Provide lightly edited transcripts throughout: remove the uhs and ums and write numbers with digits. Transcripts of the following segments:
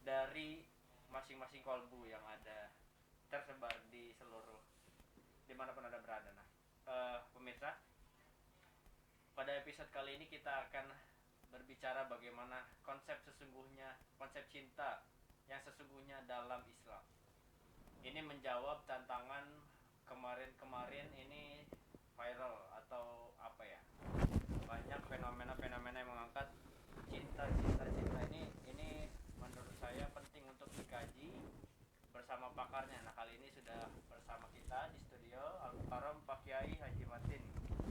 dari masing-masing kolbu yang ada tersebar di seluruh dimanapun Anda berada. Nah, pemirsa, pada episode kali ini kita akan berbicara bagaimana konsep cinta yang sesungguhnya dalam Islam. Ini menjawab tantangan kemarin ini viral atau apa ya? Banyak fenomena yang mengangkat cinta ini menurut saya penting untuk dikaji bersama pakarnya. Nah, kali ini sudah bersama kita di studio Al-Mukarram Pak Kiai Haji Matin.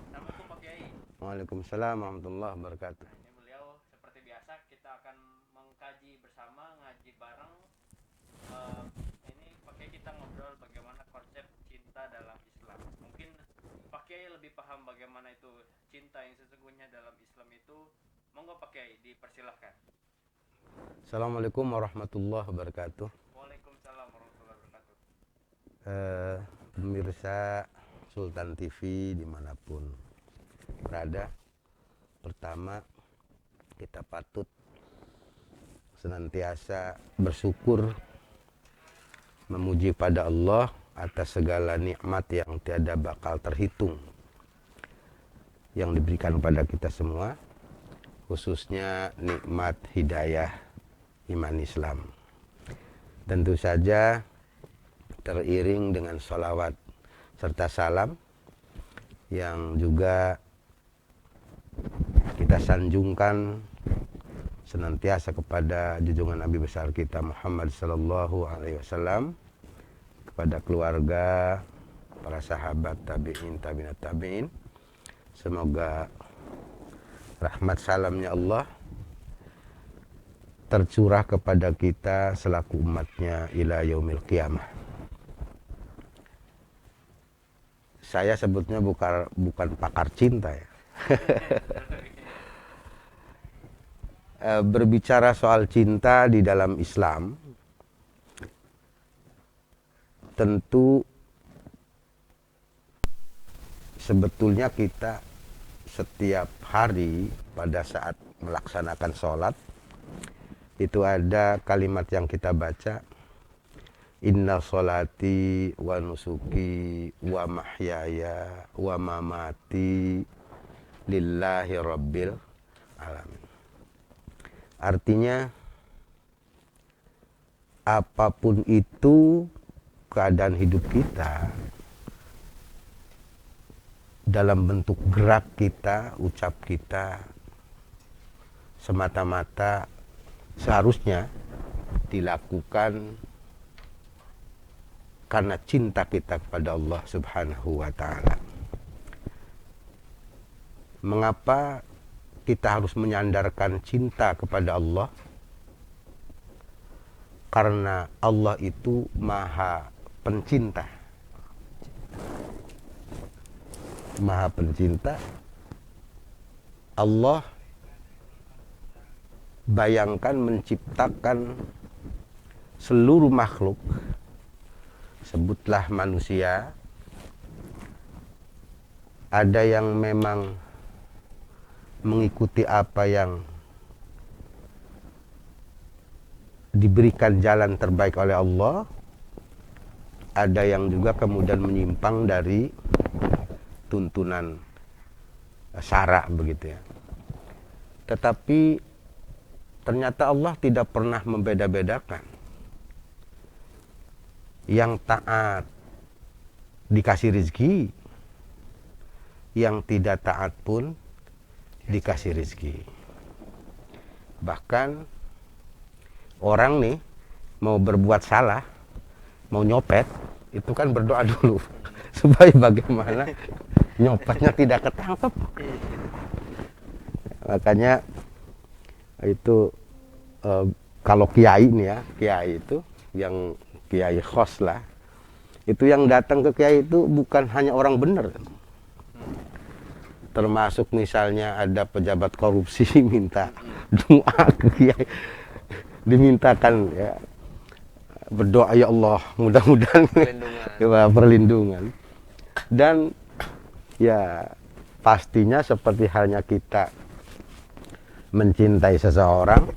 Assalamualaikum Pak Kiai. Waalaikumsalam warahmatullahi wabarakatuh. Ini beliau seperti biasa kita akan mengkaji bersama, ngaji bareng. Ini Pak Kiai kita ngobrol bagaimana konsep cinta dalam Islam. Mungkin Pak Kiai lebih paham bagaimana itu cinta yang sesungguhnya dalam Islam itu. Monggo Pak Kiai, dipersilahkan. Assalamualaikum warahmatullahi wabarakatuh. Waalaikumsalam warahmatullahi wabarakatuh. Pemirsa Sultan TV dimanapun berada, pertama kita patut senantiasa bersyukur, memuji pada Allah atas segala nikmat yang tiada bakal terhitung yang diberikan pada kita semua, khususnya nikmat hidayah iman Islam. Tentu saja teriring dengan sholawat serta salam yang juga kita sanjungkan senantiasa kepada junjungan Nabi besar kita Muhammad sallallahu alaihi wasallam, kepada keluarga, para sahabat, tabi'in, tabi'at tabi'in. Semoga rahmat salamnya Allah tercurah kepada kita selaku umatnya ila yaumil qiyamah. Saya sebutnya bukan pakar cinta ya. Berbicara soal cinta di dalam Islam, tentu sebetulnya kita setiap hari pada saat melaksanakan sholat itu ada kalimat yang kita baca, inna sholati wa nusuki wa mahyaya wa mamati lillahi rabbil alamin. Artinya apapun itu keadaan hidup kita, dalam bentuk gerak kita, ucap kita, semata-mata seharusnya dilakukan karena cinta kita kepada Allah Subhanahu wa ta'ala. Mengapa kita harus menyandarkan cinta kepada Allah? Karena Allah itu maha pencinta. Maha pencinta. Allah bayangkan menciptakan seluruh makhluk, sebutlah manusia, ada yang memang mengikuti apa yang diberikan jalan terbaik oleh Allah, ada yang juga kemudian menyimpang dari tuntunan syara begitu ya. Tetapi ternyata Allah tidak pernah membeda-bedakan. Yang taat dikasih rezeki, yang tidak taat pun dikasih rezeki. Bahkan orang nih mau berbuat salah, mau nyopet, itu kan berdoa dulu supaya bagaimana nyopetnya tidak ketangkep. Makanya itu kalau kiai nih ya, kiai itu yang kiai khos lah, itu yang datang ke kiai itu bukan hanya orang benar, termasuk misalnya ada pejabat korupsi minta doa ke kiai, dimintakan ya, berdoa ya Allah mudah-mudahan perlindungan. Dan ya pastinya seperti halnya kita mencintai seseorang,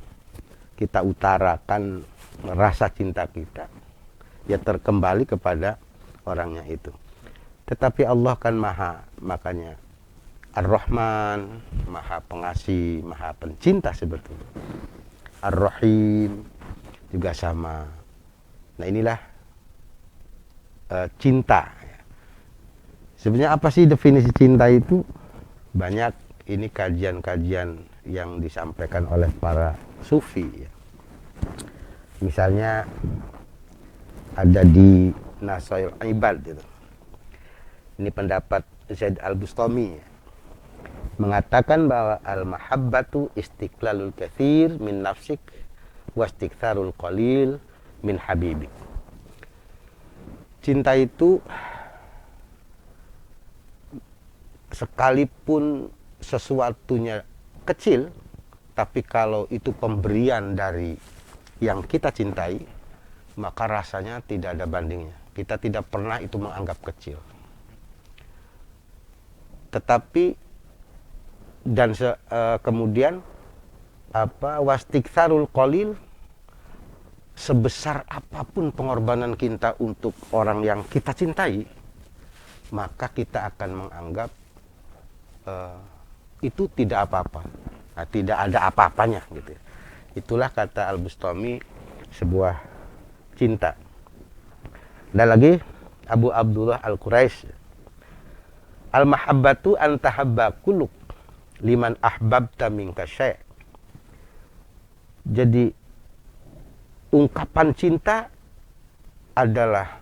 kita utarakan rasa cinta kita ya terkembali kepada orangnya itu. Tetapi Allah kan maha, makanya Ar-Rahman, maha pengasih, maha pencinta sebetulnya. Ar-Rahim juga sama. Nah inilah cinta. Sebenarnya apa sih definisi cinta itu? Banyak ini kajian-kajian yang disampaikan oleh para sufi ya. Misalnya ada di Nasail Ibad gitu. Ini pendapat Zaid Al-Bustami ya, mengatakan bahwa al-mahabbatu istiqlalul katsir min nafsik wa istiktharul qalil min habibik. Cinta itu sekalipun sesuatunya kecil, tapi kalau itu pemberian dari yang kita cintai, maka rasanya tidak ada bandingnya. Kita tidak pernah itu menganggap kecil. Tetapi dan kemudian wastiktharul qalil, sebesar apapun pengorbanan kita untuk orang yang kita cintai, maka kita akan menganggap itu tidak apa-apa. Nah, tidak ada apa-apanya gitu. Itulah kata Al-Bustami sebuah cinta. Dan lagi Abu Abdullah Al-Quraisy, al-mahabbatu antahabba kuluk liman ahbabta minka syai'. Jadi ungkapan cinta adalah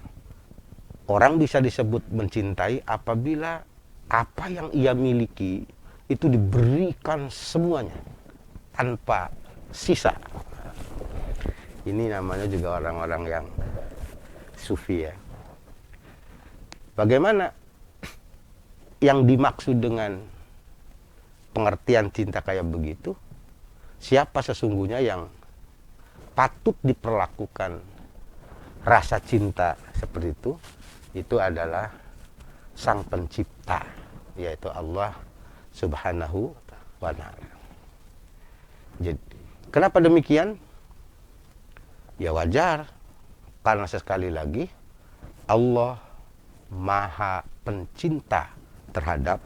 orang bisa disebut mencintai apabila apa yang ia miliki itu diberikan semuanya tanpa sisa. Ini namanya juga orang-orang yang sufi ya. Bagaimana yang dimaksud dengan pengertian cinta kayak begitu? Siapa sesungguhnya yang patut diperlakukan rasa cinta seperti itu? Itu adalah Sang Pencipta, yaitu Allah Subhanahu wa Ta'ala. Jadi, kenapa demikian? Ya wajar, karena sekali lagi Allah Maha Pencinta terhadap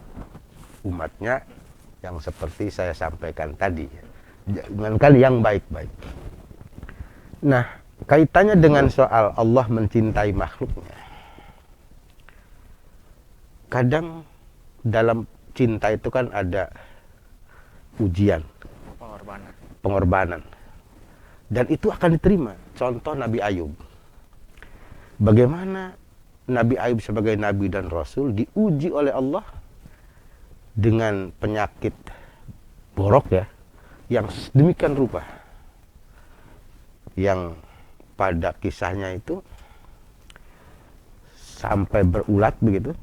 umatnya yang seperti saya sampaikan tadi, jangankan yang baik-baik. Nah, kaitannya dengan soal Allah mencintai makhluknya, kadang dalam cinta itu kan ada ujian, pengorbanan, dan itu akan diterima. Contoh Nabi Ayub, bagaimana Nabi Ayub sebagai Nabi dan Rasul diuji oleh Allah dengan penyakit borok ya, yang demikian rupa, yang pada kisahnya itu sampai berulat begitu,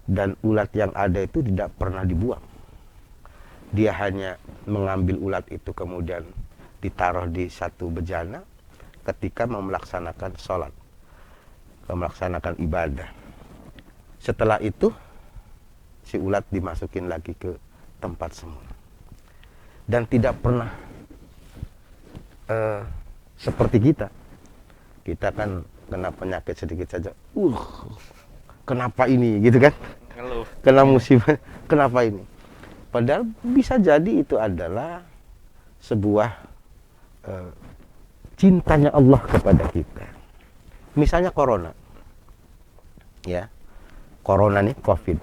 dan ulat yang ada itu tidak pernah dibuang. Dia hanya mengambil ulat itu kemudian ditaruh di satu bejana ketika mau melaksanakan sholat, melaksanakan ibadah. Setelah itu si ulat dimasukin lagi ke tempat semula, dan tidak pernah seperti kita kan kena penyakit sedikit saja, kenapa ini gitu kan, kena musibah, kenapa ini, padahal bisa jadi itu adalah sebuah cintanya Allah kepada kita. Misalnya corona ya, corona nih, COVID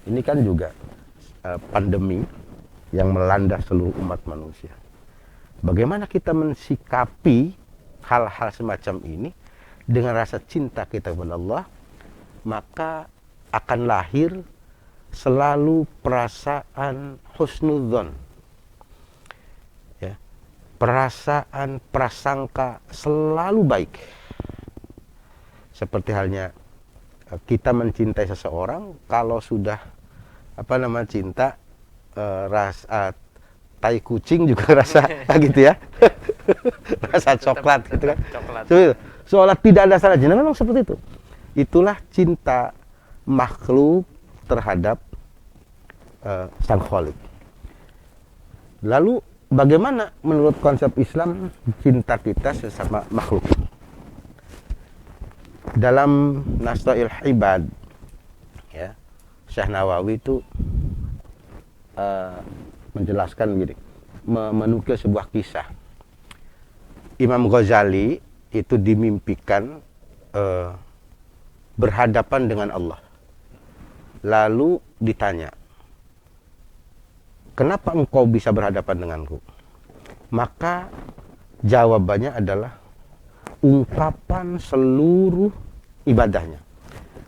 ini kan juga pandemi yang melanda seluruh umat manusia. Bagaimana kita mensikapi hal-hal semacam ini dengan rasa cinta kita kepada Allah, maka akan lahir selalu perasaan husnudzon ya, perasaan prasangka selalu baik. Seperti halnya kita mencintai seseorang, kalau sudah cinta, rasa tai kucing juga rasa gitu ya. Rasa coklat gitu kan. Seolah tidak ada salahnya. Nah, memang seperti itu. Itulah cinta makhluk terhadap Sang Khalik. Lalu bagaimana menurut konsep Islam cinta kita sesama makhluk? Dalam Nastail Ibad, ya, Syekh Nawawi itu menjelaskan begini, menukil sebuah kisah. Imam Ghazali itu dimimpikan berhadapan dengan Allah. Lalu ditanya, kenapa engkau bisa berhadapan denganku? Maka jawabannya adalah ungkapan seluruh ibadahnya.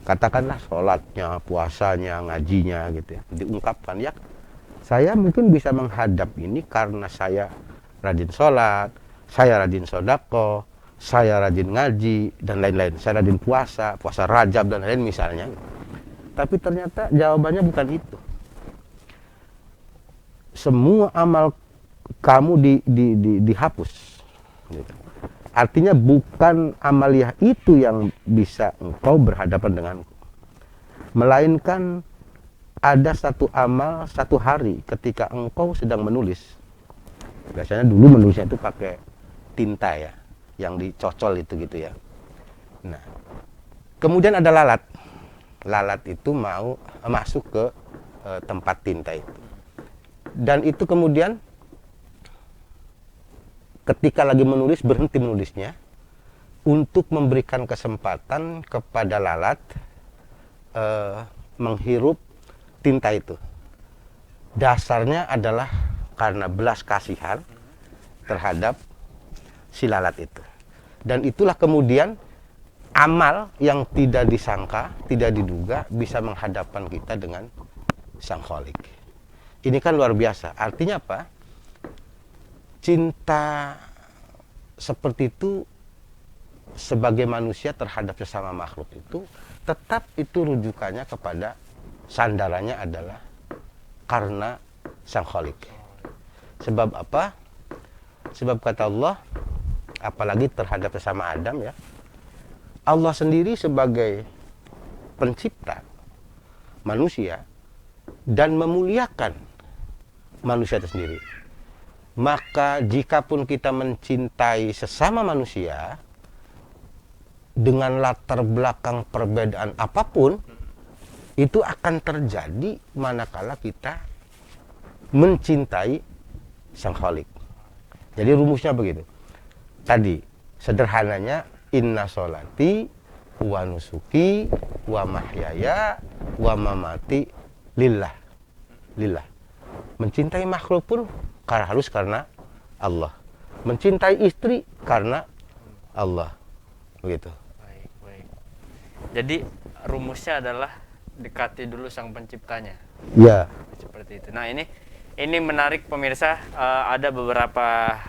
Katakanlah sholatnya, puasanya, ngajinya gitu ya. Diungkapkan, ya saya mungkin bisa menghadap ini karena saya rajin sholat, saya rajin sodako, saya rajin ngaji, dan lain-lain. Saya rajin puasa, puasa Rajab, dan lain-lain misalnya. Tapi ternyata jawabannya bukan itu. Semua amal kamu dihapus. Gitu. Artinya bukan amaliyah itu yang bisa engkau berhadapan denganku. Melainkan ada satu amal satu hari ketika engkau sedang menulis. Biasanya dulu menulisnya itu pakai tinta ya, yang dicocol itu gitu ya. Nah, kemudian ada lalat. Lalat itu mau masuk ke tempat tinta itu. Dan itu kemudian ketika lagi menulis, berhenti menulisnya untuk memberikan kesempatan kepada lalat menghirup tinta itu. Dasarnya adalah karena belas kasihan terhadap si lalat itu. Dan itulah kemudian amal yang tidak disangka, tidak diduga bisa menghadapkan kita dengan Sang Khalik. Ini kan luar biasa. Artinya apa? Cinta seperti itu sebagai manusia terhadap sesama makhluk itu tetap itu rujukannya kepada sandarannya adalah karena Sang Khalik. Sebab apa? Sebab kata Allah, apalagi terhadap sesama Adam ya, Allah sendiri sebagai pencipta manusia dan memuliakan manusia itu sendiri. Maka jikapun kita mencintai sesama manusia dengan latar belakang perbedaan apapun, itu akan terjadi manakala kita mencintai Sang Khalik. Jadi rumusnya begitu. Tadi sederhananya, inna sholati wa nusuki wa mahyaya wa mamati lillah. Lillah. Mencintai makhluk pun harus karena Allah. Mencintai istri karena Allah. Begitu. Baik, baik. Jadi rumusnya adalah dekati dulu sang penciptanya. Ya. Seperti itu. Nah, ini menarik pemirsa. Ada beberapa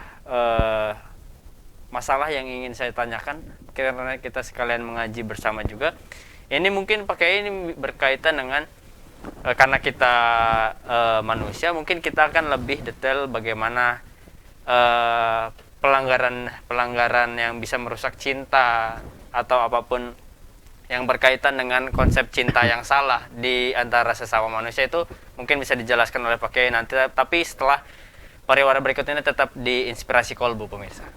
masalah yang ingin saya tanyakan karena kita sekalian mengaji bersama juga. Ini mungkin ini berkaitan dengan karena kita manusia, mungkin kita akan lebih detail bagaimana pelanggaran yang bisa merusak cinta atau apapun yang berkaitan dengan konsep cinta yang salah di antara sesama manusia itu mungkin bisa dijelaskan oleh Pak Kiai nanti, tapi setelah pariwara berikut ini tetap di Inspirasi Kolbu pemirsa.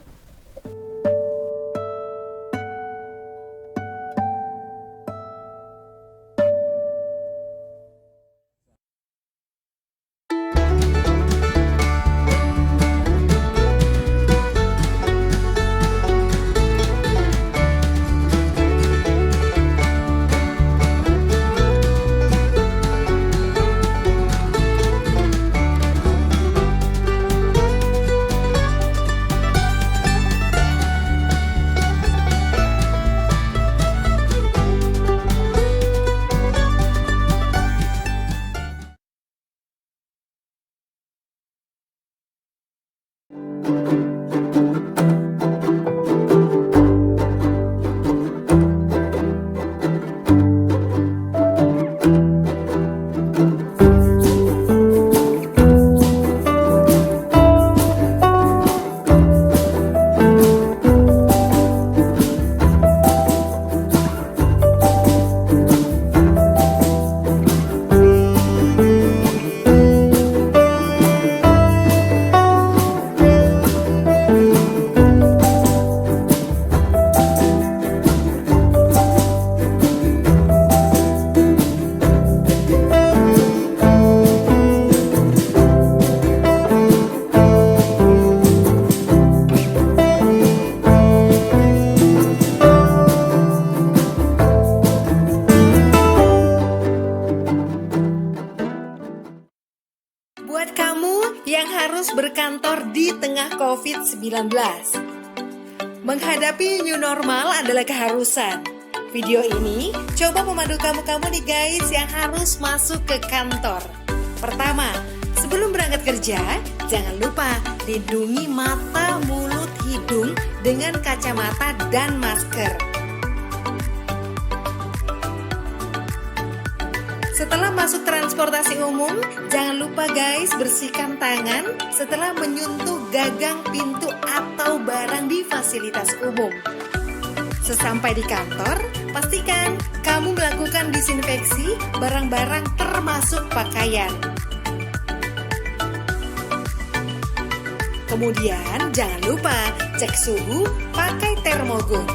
harus berkantor di tengah COVID-19. Menghadapi new normal adalah keharusan. Video ini coba memandu kamu-kamu nih guys yang harus masuk ke kantor. Pertama, sebelum berangkat kerja, jangan lupa lindungi mata, mulut, hidung dengan kacamata dan masker. Setelah masuk transportasi umum, jangan lupa guys bersihkan tangan setelah menyentuh gagang pintu atau barang di fasilitas umum. Sesampai di kantor, pastikan kamu melakukan disinfeksi barang-barang termasuk pakaian. Kemudian jangan lupa cek suhu pakai termogun.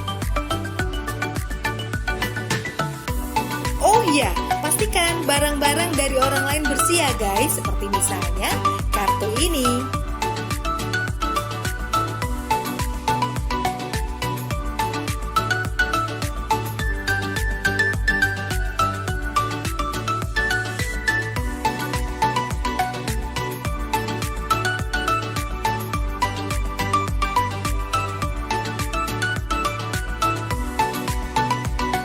Oh iya, pastikan barang-barang dari orang lain bersih ya guys, seperti misalnya kartu ini.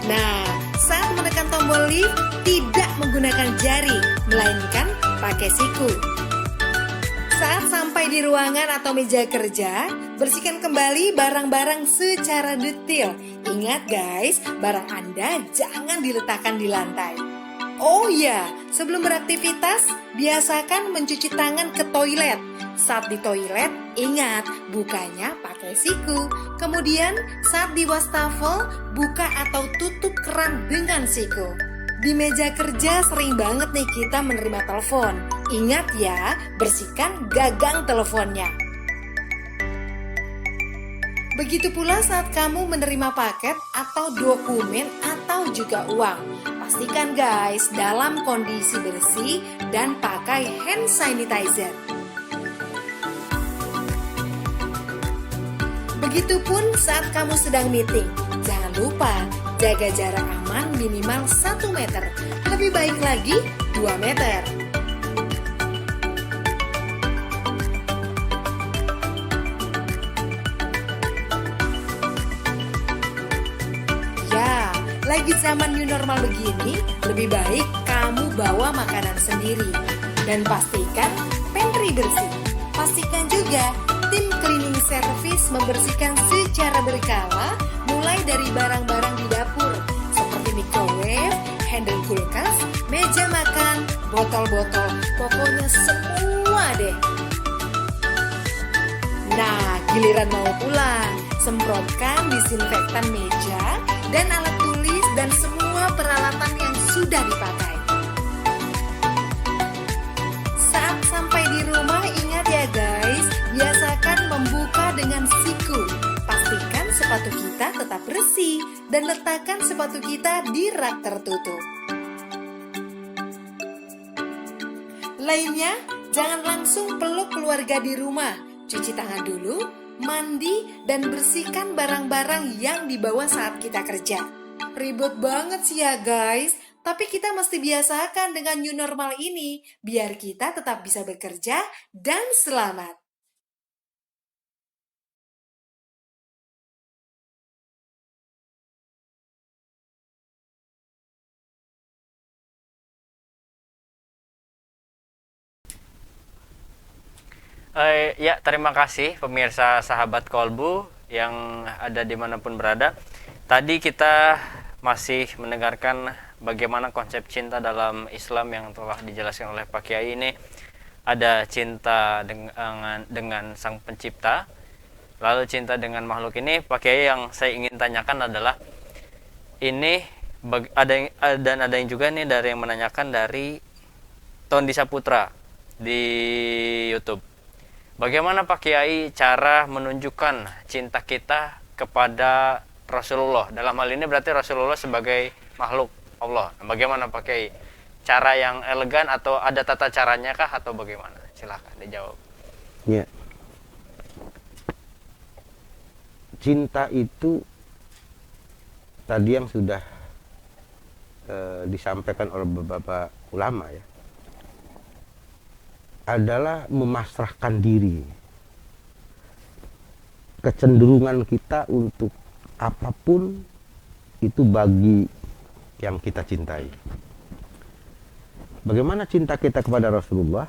Nah, saat menekan tombol lift, tidak menggunakan jari, melainkan pakai siku. Saat sampai di ruangan atau meja kerja, bersihkan kembali barang-barang secara detail. Ingat guys, barang Anda jangan diletakkan di lantai. Oh iya, sebelum beraktivitas, biasakan mencuci tangan ke toilet. Saat di toilet, ingat bukanya pakai siku. Kemudian saat di wastafel, buka atau tutup keran dengan siku. Di meja kerja sering banget nih kita menerima telepon. Ingat ya, bersihkan gagang teleponnya. Begitu pula saat kamu menerima paket atau dokumen atau juga uang. Pastikan guys dalam kondisi bersih dan pakai hand sanitizer. Begitupun saat kamu sedang meeting, jangan lupa jaga jarak aman minimal 1 meter, lebih baik lagi 2 meter. Ya, lagi zaman new normal begini, lebih baik kamu bawa makanan sendiri. Dan pastikan pantry bersih. Pastikan juga tim cleaning service membersihkan secara berkala, mulai dari barang-barang di dapur seperti microwave, handle kulkas, meja makan, botol-botol, pokoknya semua deh. Nah, giliran mau pulang, semprotkan disinfektan meja dan alat tulis dan semua peralatan yang sudah dipakai. Saat sampai di rumah, ingat ya guys, biasakan membuka dengan siku. Pastikan sepatu kita tetap bersih dan letakkan sepatu kita di rak tertutup. Lainnya, jangan langsung peluk keluarga di rumah. Cuci tangan dulu, mandi, dan bersihkan barang-barang yang dibawa saat kita kerja. Ribet banget sih ya guys, tapi kita mesti biasakan dengan new normal ini, biar kita tetap bisa bekerja dan selamat. Ya, terima kasih pemirsa sahabat Kolbu yang ada dimanapun berada. Tadi kita masih mendengarkan bagaimana konsep cinta dalam Islam yang telah dijelaskan oleh Pak Kiai ini. Ada cinta dengan Sang Pencipta, lalu cinta dengan makhluk ini. Pak Kiai, yang saya ingin tanyakan adalah ini ada yang juga nih dari yang menanyakan dari Tondi Saputra di YouTube. Bagaimana Pak Kiai cara menunjukkan cinta kita kepada Rasulullah? Dalam hal ini berarti Rasulullah sebagai makhluk Allah. Bagaimana Pak Kiai? Cara yang elegan atau ada tata caranya kah atau bagaimana? Silahkan dijawab. Ya. Cinta itu tadi yang sudah disampaikan oleh beberapa ulama ya. adalah memasrahkan diri. Kecenderungan kita untuk apapun itu bagi yang kita cintai. Bagaimana cinta kita kepada Rasulullah?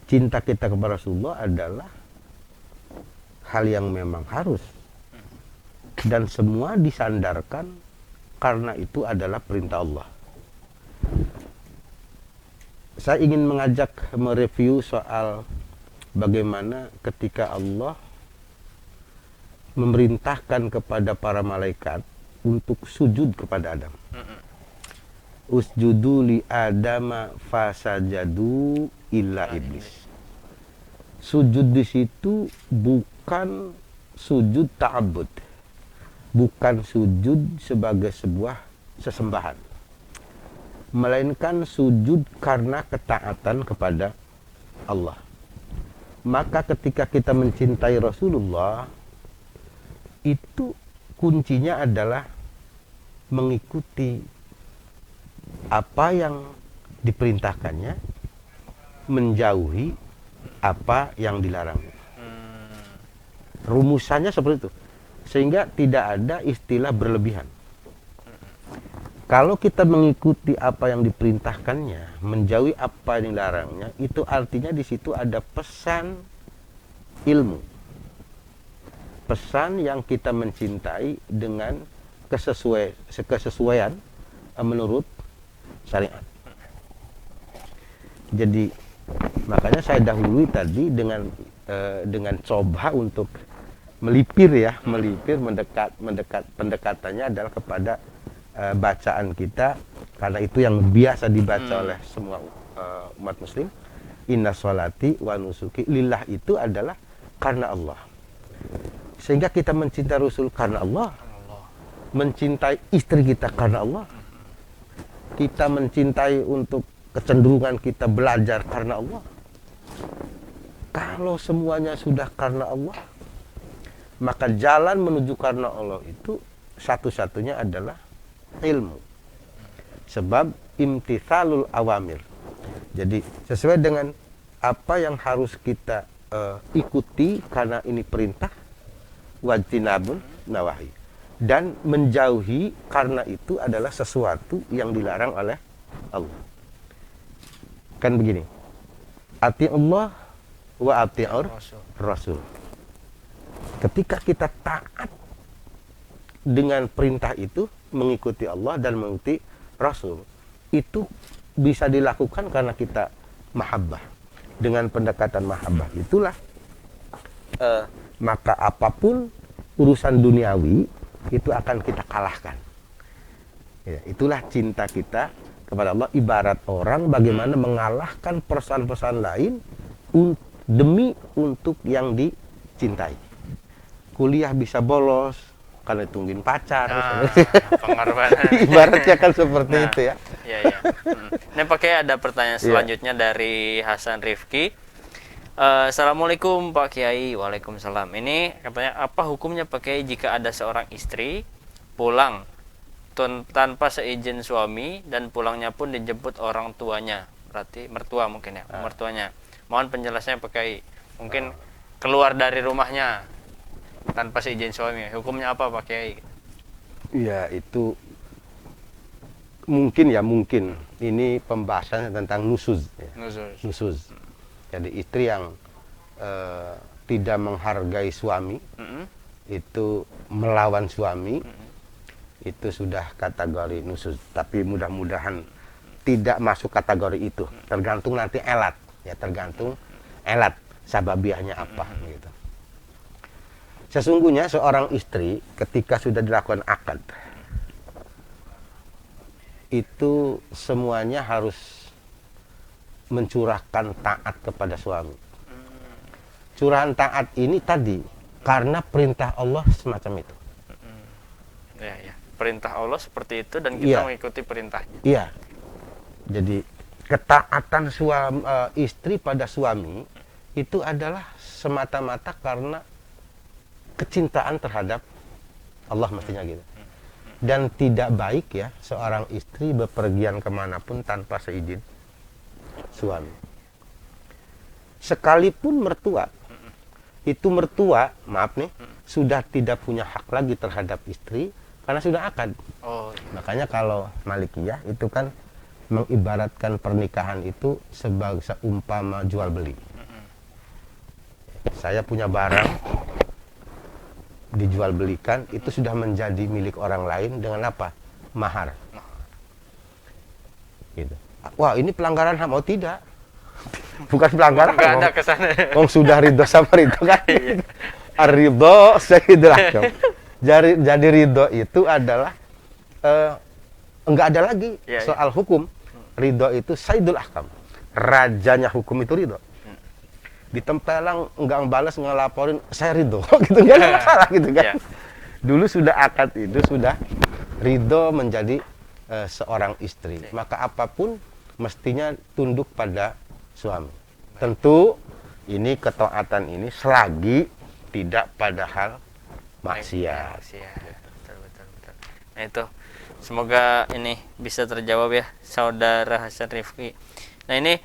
Cinta kita kepada Rasulullah adalah hal yang memang harus. Dan semua disandarkan karena itu adalah perintah Allah. Saya ingin mengajak mereview soal bagaimana ketika Allah memerintahkan kepada para malaikat untuk sujud kepada Adam. Usjudu li Adama fasajadu illa iblis. Sujud di situ bukan sujud ta'abbud. Bukan sujud sebagai sebuah sesembahan, melainkan sujud karena ketaatan kepada Allah. Maka ketika kita mencintai Rasulullah, itu kuncinya adalah mengikuti apa yang diperintahkannya, menjauhi apa yang dilarangnya. Rumusannya seperti itu. Sehingga tidak ada istilah berlebihan. Kalau kita mengikuti apa yang diperintahkannya, menjauhi apa yang dilarangnya, itu artinya di situ ada pesan ilmu. Pesan yang kita mencintai dengan kesesuaian menurut syariat. Jadi makanya saya dahului tadi dengan coba untuk melipir mendekat pendekatannya adalah kepada bacaan kita, karena itu yang biasa dibaca oleh semua umat muslim. Inna sholati wa nusuki lillah, itu adalah karena Allah. Sehingga kita mencintai Rasul karena Allah, mencintai istri kita karena Allah, kita mencintai untuk kecenderungan kita belajar karena Allah. Kalau semuanya sudah karena Allah, maka jalan menuju karena Allah itu satu-satunya adalah ilmu. Sebab imtithalul awamir. Jadi sesuai dengan apa yang harus kita ikuti karena ini perintah, wajtinabun nawahi. Dan menjauhi karena itu adalah sesuatu yang dilarang oleh Allah. Kan begini. Ati Allah wa ati'ur Rasul. Ketika kita taat dengan perintah itu, mengikuti Allah dan mengikuti Rasul, itu bisa dilakukan karena kita mahabbah. Dengan pendekatan mahabbah itulah maka apapun urusan duniawi itu akan kita kalahkan. Ya, itulah cinta kita kepada Allah. Ibarat orang bagaimana mengalahkan persoalan-persoalan lain demi untuk yang dicintai. Kuliah bisa bolos karena tungguin pacar. Pengorbanan. Ibaratnya kan seperti itu ya. Iya, iya. Ini pakai ada pertanyaan selanjutnya dari Hasan Rifki. Assalamualaikum Pak Kiai. Waalaikumsalam. Ini katanya, apa hukumnya Pak Kiai jika ada seorang istri pulang tanpa seizin suami dan pulangnya pun dijemput orang tuanya, berarti mertua mungkin ya, mertuanya. Mohon penjelasannya Pak Kiai. Mungkin keluar dari rumahnya tanpa seizin suami, hukumnya apa Pak Kiai? Ya, itu mungkin ini pembahasannya tentang nusuz ya. Nusuz. Jadi istri yang tidak menghargai suami, itu melawan suami, itu sudah kategori nusuz. Tapi mudah-mudahan tidak masuk kategori itu. Tergantung nanti elat sababiahnya apa gitu. Sesungguhnya seorang istri ketika sudah dilakukan akad, itu semuanya harus mencurahkan taat kepada suami. Curahan taat ini tadi karena perintah Allah semacam itu. Ya. Perintah Allah seperti itu dan kita mengikuti perintahnya. Iya. Jadi ketaatan istri pada suami itu adalah semata-mata karena kecintaan terhadap Allah, mestinya gitu. Dan tidak baik ya seorang istri bepergian kemanapun tanpa seizin suami. Sekalipun mertua, itu mertua, maaf nih, sudah tidak punya hak lagi terhadap istri karena sudah akad. Oh, Makanya kalau Malikiyah itu kan mengibaratkan pernikahan itu sebagai seumpama jual beli. Saya punya barang dijual belikan, itu sudah menjadi milik orang lain dengan apa? Mahar. Gitu. Wah, ini pelanggaran HAM. Oh, tidak. Bukan pelanggaran. nggak ada kesana. Wong sudah ridho sama ridho kan. Ar-ridho sayyidul ahkam. Jadi ridho itu adalah enggak ada lagi Ya, soal hukum. Ridho itu sayyidul ahkam. Rajanya hukum itu ridho. Ditempelang enggak balas ngelaporin saya ridho gitu, enggak ada masalah gitu kan. Ya. Dulu sudah akad itu sudah ridho menjadi seorang istri. Maka apapun mestinya tunduk pada suami. Tentu ini ketaatan ini selagi tidak pada hal maksiat. Betul, betul, betul. Nah itu, semoga ini bisa terjawab ya, Saudara Hasan Rifki. Nah ini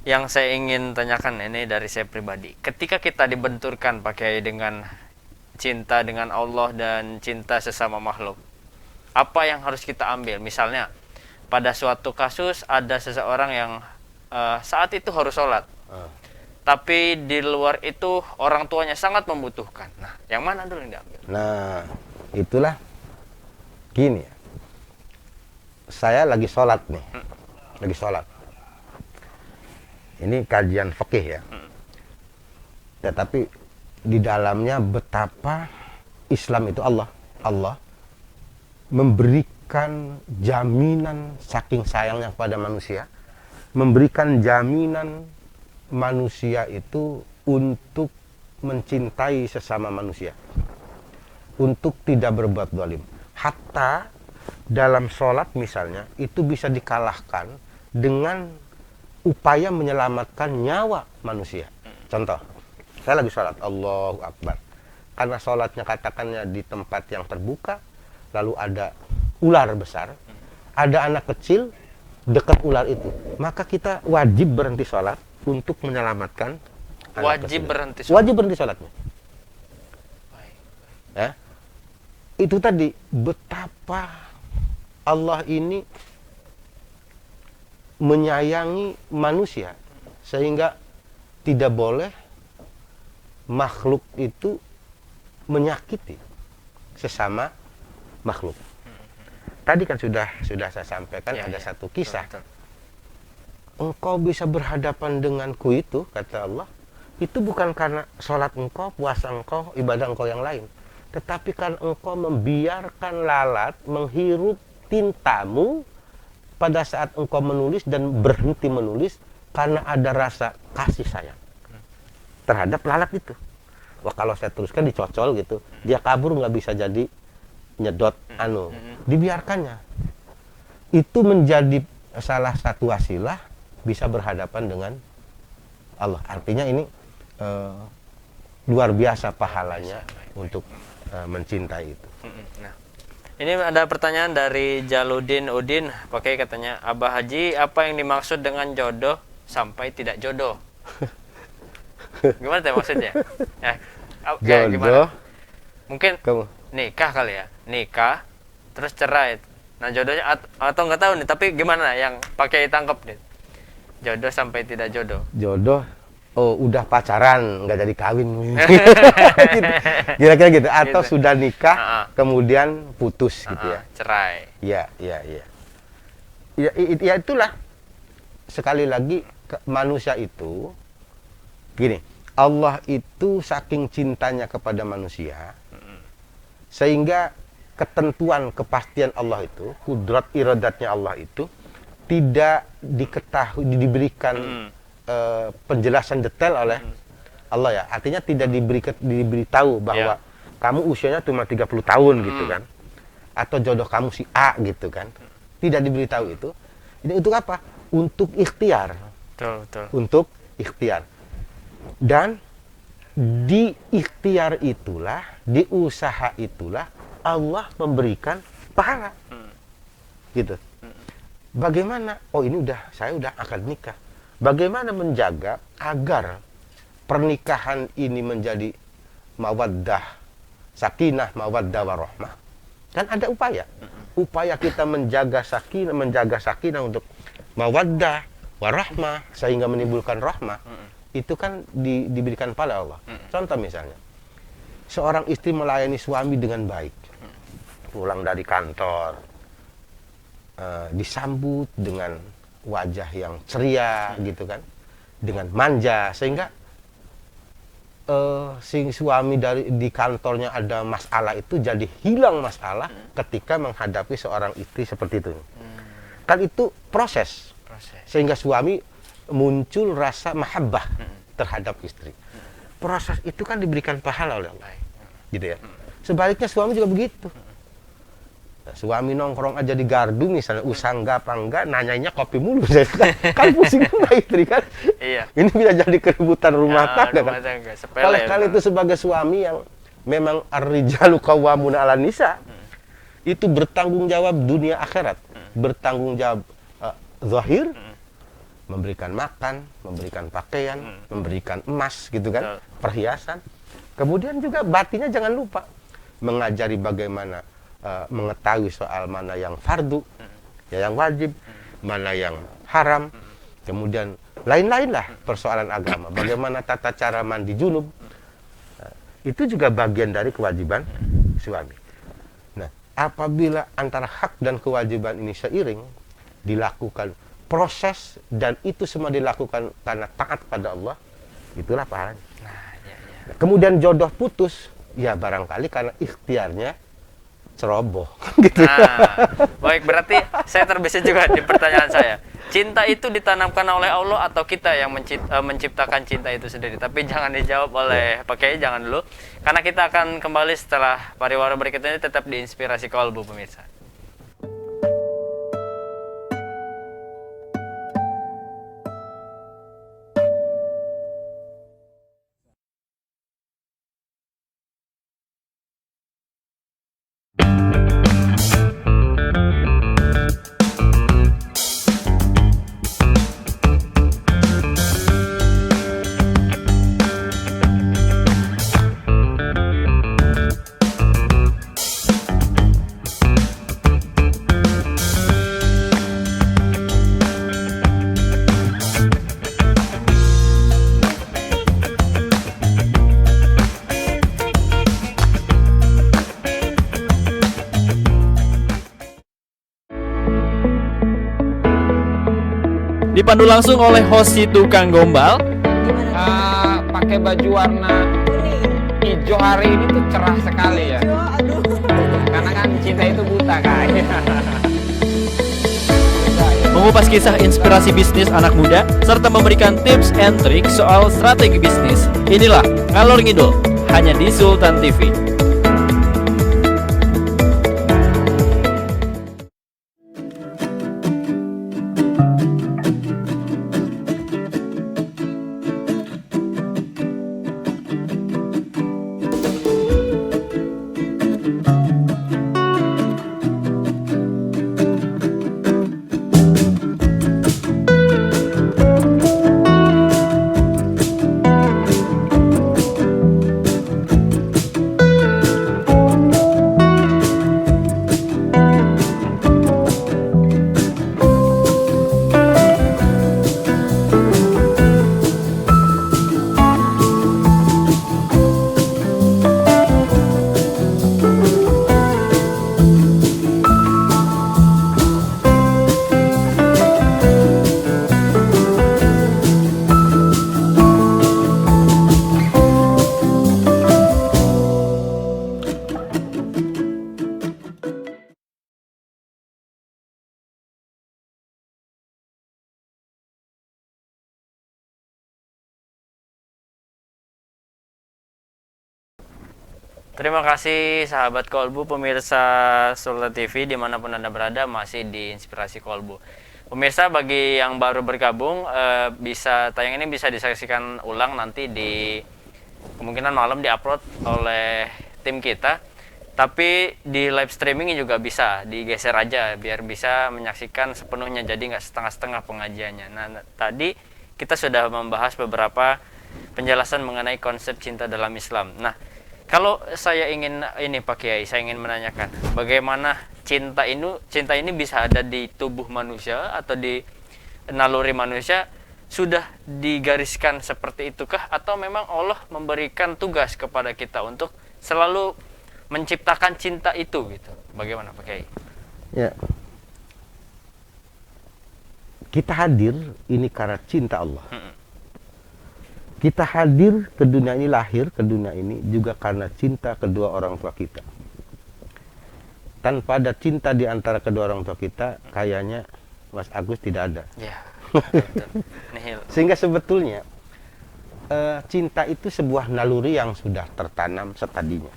yang saya ingin tanyakan ini dari saya pribadi. Ketika kita dibenturkan pakai dengan cinta dengan Allah dan cinta sesama makhluk, apa yang harus kita ambil? Misalnya pada suatu kasus ada seseorang yang saat itu harus sholat, tapi di luar itu orang tuanya sangat membutuhkan. Nah, yang mana dulu yang diambil? Nah, itulah gini ya. Saya lagi sholat nih. Lagi sholat. Ini kajian fikih ya. Tetapi di dalamnya betapa Islam itu Allah memberikan jaminan saking sayangnya kepada manusia, memberikan jaminan manusia itu untuk mencintai sesama manusia, untuk tidak berbuat zalim. Hatta dalam sholat misalnya itu bisa dikalahkan dengan upaya menyelamatkan nyawa manusia. Contoh, saya lagi sholat, Allahu Akbar. Karena sholatnya katakannya di tempat yang terbuka, lalu ada ular besar, ada anak kecil dekat ular itu, maka kita wajib berhenti sholat untuk menyelamatkan anak Wajib kecil. berhenti sholat. Wajib berhenti sholatnya. Ya, itu tadi betapa Allah ini menyayangi manusia sehingga tidak boleh makhluk itu menyakiti sesama makhluk. Tadi kan sudah saya sampaikan ada satu kisah. Betul. Engkau bisa berhadapan denganku itu, kata Allah, itu bukan karena sholat engkau, puasa engkau, ibadah engkau yang lain, tetapi kan engkau membiarkan lalat menghirup tintamu pada saat engkau menulis dan berhenti menulis karena ada rasa kasih sayang terhadap lalat itu. Wah, kalau saya teruskan dicocol gitu, dia kabur nggak bisa jadi nyedot dibiarkannya. Itu menjadi salah satu wasilah bisa berhadapan dengan Allah. Artinya ini luar biasa pahalanya untuk mencintai itu. Nah, ini ada pertanyaan dari Jaludin Udin, pakai katanya, Abah Haji, apa yang dimaksud dengan jodoh sampai tidak jodoh? Gimana tuh maksudnya? Ya, gimana? Mungkin Kamu nikah kali ya, nikah terus cerai. Nah jodohnya atau nggak tahu nih, tapi gimana yang pakai tangkap nih? Jodoh sampai tidak jodoh. jodoh, oh udah pacaran nggak jadi kawin, kira-kira gitu, atau Gitu. sudah nikah kemudian putus gitu ya. Cerai. Ya itulah, sekali lagi manusia itu gini, Allah itu saking cintanya kepada manusia sehingga ketentuan kepastian Allah itu, kudrat iradatnya Allah itu tidak diketahui, diberikan penjelasan detail oleh Allah ya. Artinya tidak diberitahu bahwa kamu usianya cuma 30 tahun gitu kan, atau jodoh kamu si A gitu kan. Tidak diberitahu itu. Ini untuk apa? Untuk ikhtiar. Betul. Untuk ikhtiar. Dan di ikhtiar itulah, di usaha itulah Allah memberikan pahala. Gitu. Bagaimana? Oh, ini saya udah akad nikah. bagaimana menjaga agar pernikahan ini menjadi mawaddah, sakinah, mawaddah warahmah. Kan ada upaya kita menjaga sakinah untuk mawaddah warahmah sehingga menimbulkan rahmah. Itu kan diberikan pada Allah. Contoh misalnya, seorang istri melayani suami dengan baik, pulang dari kantor, disambut dengan wajah yang ceria gitu kan, dengan manja, sehingga si suami di kantornya ada masalah itu jadi hilang masalah ketika menghadapi seorang istri seperti itu. Kan itu proses. Sehingga suami muncul rasa mahabbah terhadap istri. Proses itu kan diberikan pahala oleh Allah. Gitu ya. Sebaliknya suami juga begitu. Nah, suami nongkrong aja di gardu misalnya, usangga apa enggak, nanyanya kopi mulu. Kan pusing sama istri kan. Iya. Ini bisa jadi keributan rumah tangga kan. Kali-kali itu sebagai suami yang memang ar-rijalu qawwamuna 'alan nisa, itu bertanggung jawab dunia akhirat, bertanggung jawab zahir, memberikan makan, memberikan pakaian, memberikan emas gitu kan, perhiasan. Kemudian juga batinnya jangan lupa mengajari bagaimana mengetahui soal mana yang fardu, ya yang wajib, mana yang haram. Kemudian lain-lain lah persoalan agama, bagaimana tata cara mandi junub. Itu juga bagian dari kewajiban suami. Nah, apabila antara hak dan kewajiban ini seiring dilakukan proses dan itu semua dilakukan karena taat pada Allah, itulah pahalanya. Kemudian jodoh putus, ya barangkali karena ikhtiarnya ceroboh gitu. Baik, berarti saya terbesit juga di pertanyaan saya. Cinta itu ditanamkan oleh Allah atau kita yang menciptakan cinta itu sendiri? Tapi jangan dijawab oleh Pak Kiai, jangan dulu. Karena kita akan kembali setelah pariwara berikut ini, tetap di Inspirasi Kolbu pemirsa. Dipandu langsung oleh host si tukang gombal. Pakai baju warna hijau hari ini tuh cerah sekali ya. Karena kan cinta itu buta kan. Mengupas kisah inspirasi bisnis anak muda serta memberikan tips and trik soal strategi bisnis. Inilah Ngalor Ngidul hanya di Sultan TV. Terima kasih sahabat Kolbu, pemirsa Sultan TV dimanapun Anda berada, masih di Inspirasi Kolbu. Pemirsa, bagi yang baru bergabung, tayang ini bisa disaksikan ulang nanti di kemungkinan malam diupload oleh tim kita. Tapi di live streaming juga bisa digeser aja biar bisa menyaksikan sepenuhnya, jadi nggak setengah-setengah pengajiannya. Nah, tadi kita sudah membahas beberapa penjelasan mengenai konsep cinta dalam Islam. Nah, kalau saya ingin ini Pak Kiai, saya ingin menanyakan bagaimana cinta ini bisa ada di tubuh manusia atau di naluri manusia, sudah digariskan seperti itukah atau memang Allah memberikan tugas kepada kita untuk selalu menciptakan cinta itu gitu. Bagaimana Pak Kiai? Ya. Kita hadir ini karena cinta Allah. Kita hadir ke dunia ini, lahir ke dunia ini juga karena cinta kedua orang tua kita. Tanpa ada cinta di antara kedua orang tua kita, kayaknya Mas Agus tidak ada. Ya, betul. Nihil. Sehingga sebetulnya cinta itu sebuah naluri yang sudah tertanam setadinya.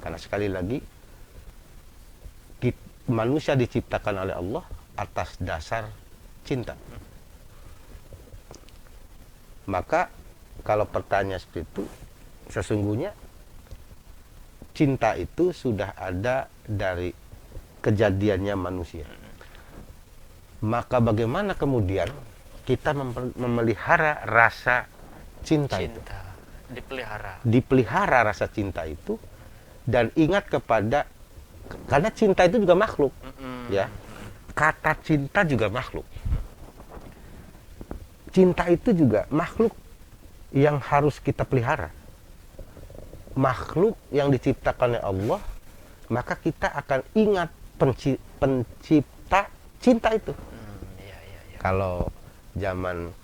Karena sekali lagi manusia diciptakan oleh Allah atas dasar cinta. Maka kalau pertanyaan seperti itu, sesungguhnya cinta itu sudah ada dari kejadiannya manusia. Maka bagaimana kemudian kita memelihara rasa cinta itu? Dipelihara rasa cinta itu dan ingat kepada, karena cinta itu juga makhluk, ya. Kata cinta juga makhluk. Cinta itu juga makhluk yang harus kita pelihara. Makhluk yang diciptakan oleh Allah, maka kita akan ingat pencipta cinta itu. Kalau zaman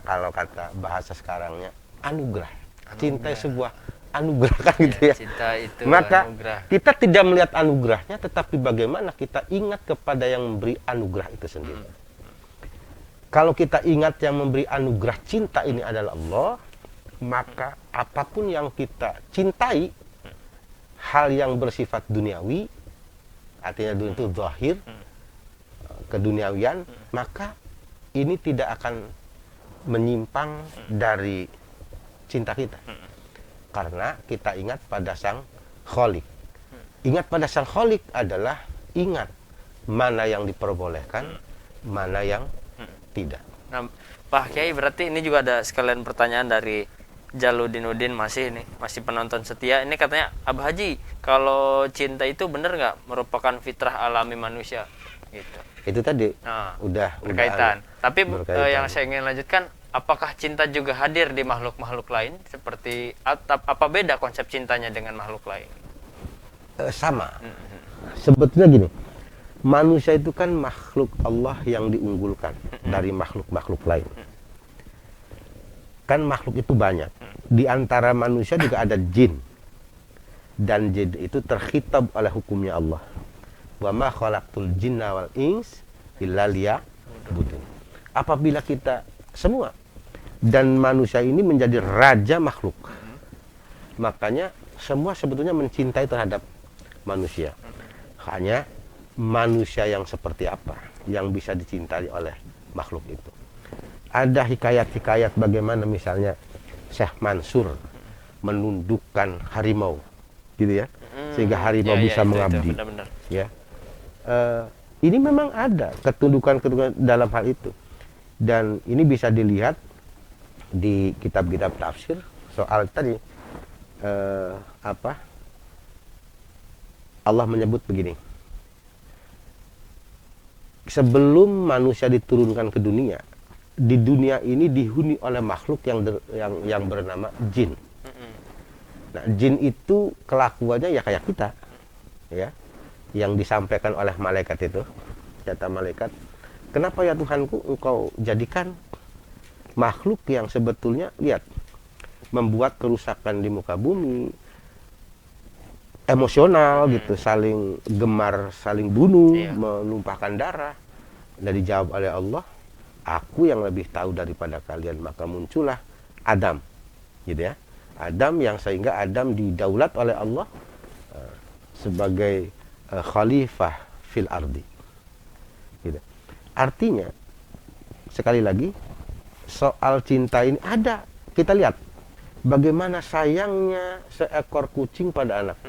kalau kata bahasa sekarangnya anugerah. Cinta sebuah anugerah kan gitu ya. Cinta itu maka anugerah. Kita tidak melihat anugerahnya, tetapi bagaimana kita ingat kepada yang memberi anugerah itu sendiri. Kalau kita ingat yang memberi anugerah cinta ini adalah Allah, maka apapun yang kita cintai, hal yang bersifat duniawi, artinya dunia itu zahir, keduniawian, maka ini tidak akan menyimpang dari cinta kita. Karena kita ingat pada Sang Khalik. Ingat pada Sang Khalik adalah ingat mana yang diperbolehkan, mana yang tidak. Nah, Pak Kiai, berarti ini juga ada sekalian pertanyaan dari Jaludinudin, masih penonton setia. Ini katanya, Abah Haji, kalau cinta itu benar nggak merupakan fitrah alami manusia? Gitu. Itu tadi udah berkaitan. Tapi berkaitan. Yang saya ingin lanjutkan, apakah cinta juga hadir di makhluk-makhluk lain? Seperti apa beda konsep cintanya dengan makhluk lain? Sama. Sebetulnya gini, manusia itu kan makhluk Allah yang diunggulkan dari makhluk-makhluk lain. Kan makhluk itu banyak. Di antara manusia juga ada jin. Dan jin itu terkhitab oleh hukumnya Allah. Wa ma khalaqtul jinna wal ins illa liya'budun. Apabila kita semua dan manusia ini menjadi raja makhluk, makanya semua sebetulnya mencintai terhadap manusia. Hanya manusia yang seperti apa yang bisa dicintai oleh makhluk itu. Ada hikayat-hikayat bagaimana misalnya Syekh Mansur menundukkan harimau, gitu ya, sehingga harimau bisa mengabdi. Itu, benar-benar. Ya, ini memang ada ketundukan dalam hal itu, dan ini bisa dilihat di kitab-kitab tafsir soal tadi Allah menyebut begini. Sebelum manusia diturunkan ke dunia, di dunia ini dihuni oleh makhluk yang bernama jin. Nah, jin itu kelakuannya ya kayak kita, ya, yang disampaikan oleh malaikat itu, kata malaikat, kenapa ya Tuhanku engkau jadikan makhluk yang sebetulnya lihat membuat kerusakan di muka bumi, emosional gitu, saling gemar, saling bunuh, menumpahkan darah. Dan dijawab oleh Allah, aku yang lebih tahu daripada kalian. Maka muncullah Adam, gitu ya, Adam yang sehingga Adam didaulat oleh Allah sebagai khalifah fil ardi, gitu. Artinya sekali lagi soal cinta ini ada, kita lihat bagaimana sayangnya seekor kucing pada anak.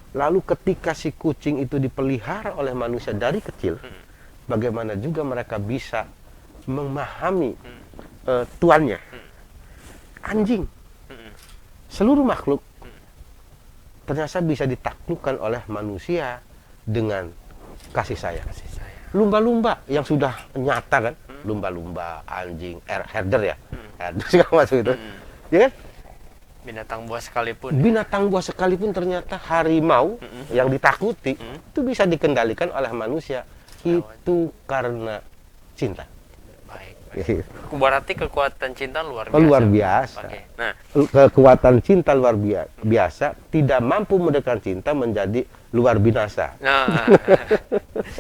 Lalu ketika si kucing itu dipelihara oleh manusia dari kecil, bagaimana juga mereka bisa memahami tuannya. Anjing, seluruh makhluk ternyata bisa ditaklukkan oleh manusia dengan kasih sayang. Lumba-lumba yang sudah nyata kan, lumba-lumba, anjing, herder ya, herder segala macam itu, ya kan? Binatang buas sekalipun ternyata harimau yang ditakuti itu bisa dikendalikan oleh manusia. Itu karena cinta. Baik. Berarti kekuatan cinta luar biasa. Luar biasa. Oke. Nah, kekuatan cinta luar biasa tidak mampu mendekatkan cinta menjadi luar binasa.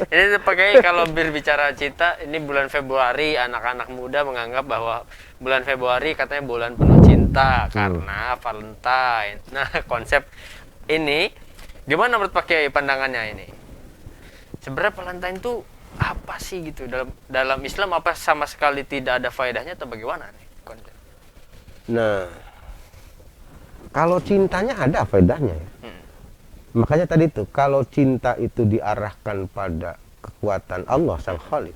Ini pakai kalau berbicara cinta, ini bulan Februari, anak-anak muda menganggap bahwa bulan Februari katanya bulan penuh cinta karena Valentine. Nah, konsep ini gimana menurut Pak Kiai pandangannya ini? Sebenarnya Valentine itu apa sih gitu dalam Islam, apa sama sekali tidak ada faedahnya atau bagaimana nih konsep? Nah, kalau cintanya ada faedahnya ya. Makanya tadi tuh kalau cinta itu diarahkan pada kekuatan Allah Sang Khalik,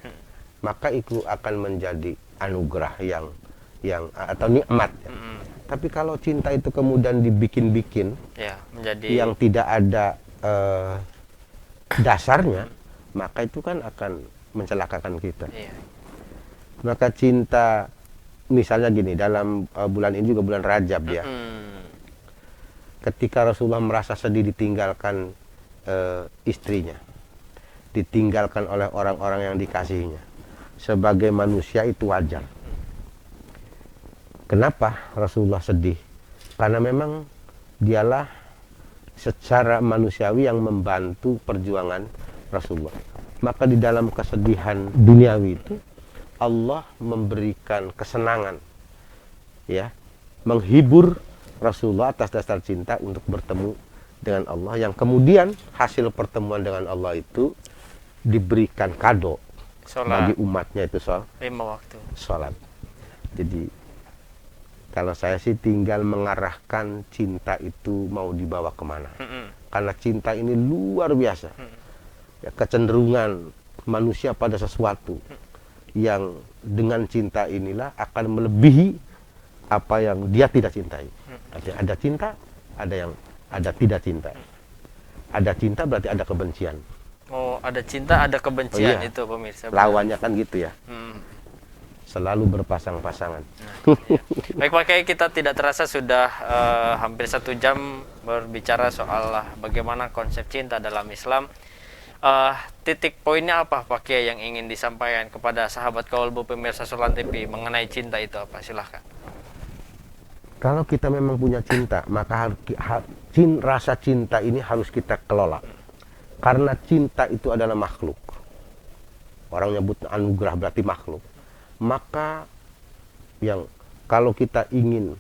maka itu akan menjadi anugerah yang atau nikmat ya. Tapi kalau cinta itu kemudian dibikin-bikin ya, menjadi yang tidak ada dasarnya, maka itu kan akan mencelakakan kita. Iya. Maka cinta, misalnya gini, dalam bulan ini juga bulan Rajab ya. Ketika Rasulullah merasa sedih ditinggalkan istrinya, ditinggalkan oleh orang-orang yang dikasihinya, sebagai manusia itu wajar. Kenapa Rasulullah sedih? Karena memang dialah secara manusiawi yang membantu perjuangan Rasulullah. Maka di dalam kesedihan duniawi itu Allah memberikan kesenangan, ya, menghibur Rasulullah atas dasar cinta untuk bertemu dengan Allah, yang kemudian hasil pertemuan dengan Allah itu diberikan kado bagi umatnya, itu 5 waktu sholat. Jadi kalau saya sih tinggal mengarahkan cinta itu mau dibawa kemana. Karena cinta ini luar biasa. Ya, kecenderungan manusia pada sesuatu yang dengan cinta inilah akan melebihi apa yang dia tidak cintai. Artinya ada cinta, ada tidak cinta. Ada cinta berarti ada kebencian. Oh, ada cinta, ada kebencian. Iya. Itu pemirsa. Lawannya kan gitu ya. Selalu berpasang-pasangan. Baik Pak Kiai, kita tidak terasa sudah hampir 1 jam berbicara soal bagaimana konsep cinta dalam Islam. Titik poinnya apa Pak Kiai yang ingin disampaikan kepada sahabat Qaulbu pemirsa Sulan TV mengenai cinta itu apa? Silahkan. Kalau kita memang punya cinta, maka rasa cinta ini harus kita kelola. Karena cinta itu adalah makhluk. Orang nyebut anugerah berarti makhluk. Maka yang kalau kita ingin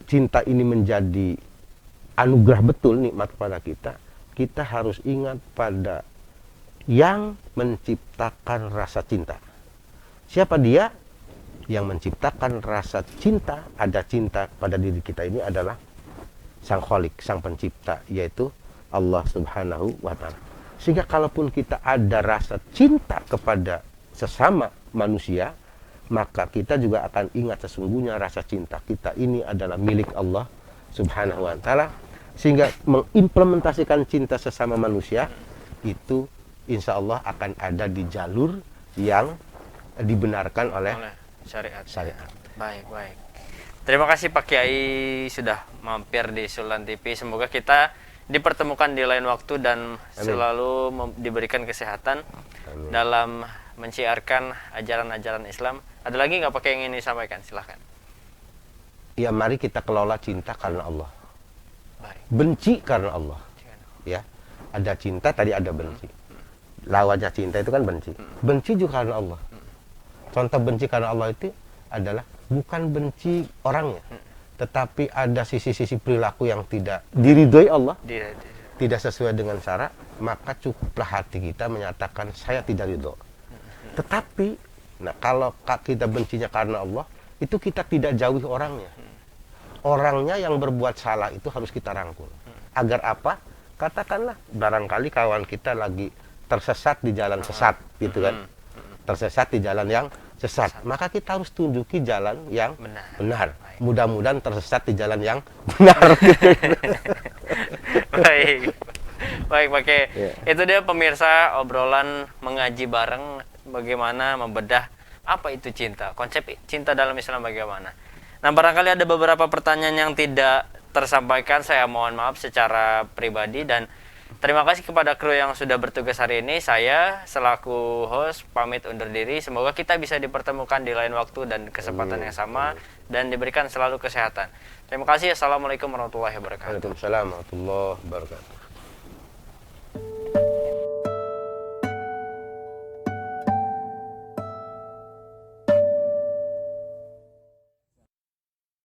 cinta ini menjadi anugerah betul, nikmat pada kita, kita harus ingat pada yang menciptakan rasa cinta. Siapa dia? Yang menciptakan rasa cinta, ada cinta pada diri kita ini adalah Sang Khalik, Sang Pencipta, yaitu Allah Subhanahu wa Ta'ala. Sehingga kalaupun kita ada rasa cinta kepada sesama manusia, maka kita juga akan ingat sesungguhnya rasa cinta kita ini adalah milik Allah Subhanahu wa Ta'ala. Sehingga mengimplementasikan cinta sesama manusia itu insya Allah akan ada di jalur yang dibenarkan oleh syariat. Baik. Terima kasih Pak Kiai sudah mampir di Sulan TV. Semoga kita dipertemukan di lain waktu dan selalu diberikan kesehatan dalam menciarkan ajaran-ajaran Islam. Ada lagi nggak Pak Kiai yang ingin disampaikan? Silahkan. Ya, mari kita kelola cinta karena Allah. Baik. Benci karena Allah. Ya, ada cinta, tadi ada benci. Lawannya cinta itu kan benci. Benci juga karena Allah. Contoh benci karena Allah itu adalah bukan benci orangnya, tetapi ada sisi-sisi perilaku yang tidak diridhoi Allah, tidak sesuai dengan syarat, maka cukuplah hati kita menyatakan saya tidak ridho. Tetapi, nah kalau kita bencinya karena Allah, itu kita tidak jauhi orangnya. Orangnya yang berbuat salah itu harus kita rangkul. Agar apa? Katakanlah barangkali kawan kita lagi tersesat di jalan sesat, gitu kan. tersesat di jalan yang sesat. Maka kita harus tunjuki jalan yang benar. Mudah-mudahan tersesat di jalan yang benar. Baik. Baik, pakai Ya. itu dia pemirsa obrolan mengaji bareng bagaimana membedah apa itu cinta, konsep cinta dalam Islam bagaimana. Nah, barangkali ada beberapa pertanyaan yang tidak tersampaikan, saya mohon maaf secara pribadi, dan terima kasih kepada kru yang sudah bertugas hari ini. Saya selaku host pamit undur diri. Semoga kita bisa dipertemukan di lain waktu dan kesempatan yang sama dan diberikan selalu kesehatan. Terima kasih. Assalamualaikum warahmatullahi wabarakatuh. Waalaikumsalam warahmatullahi wabarakatuh.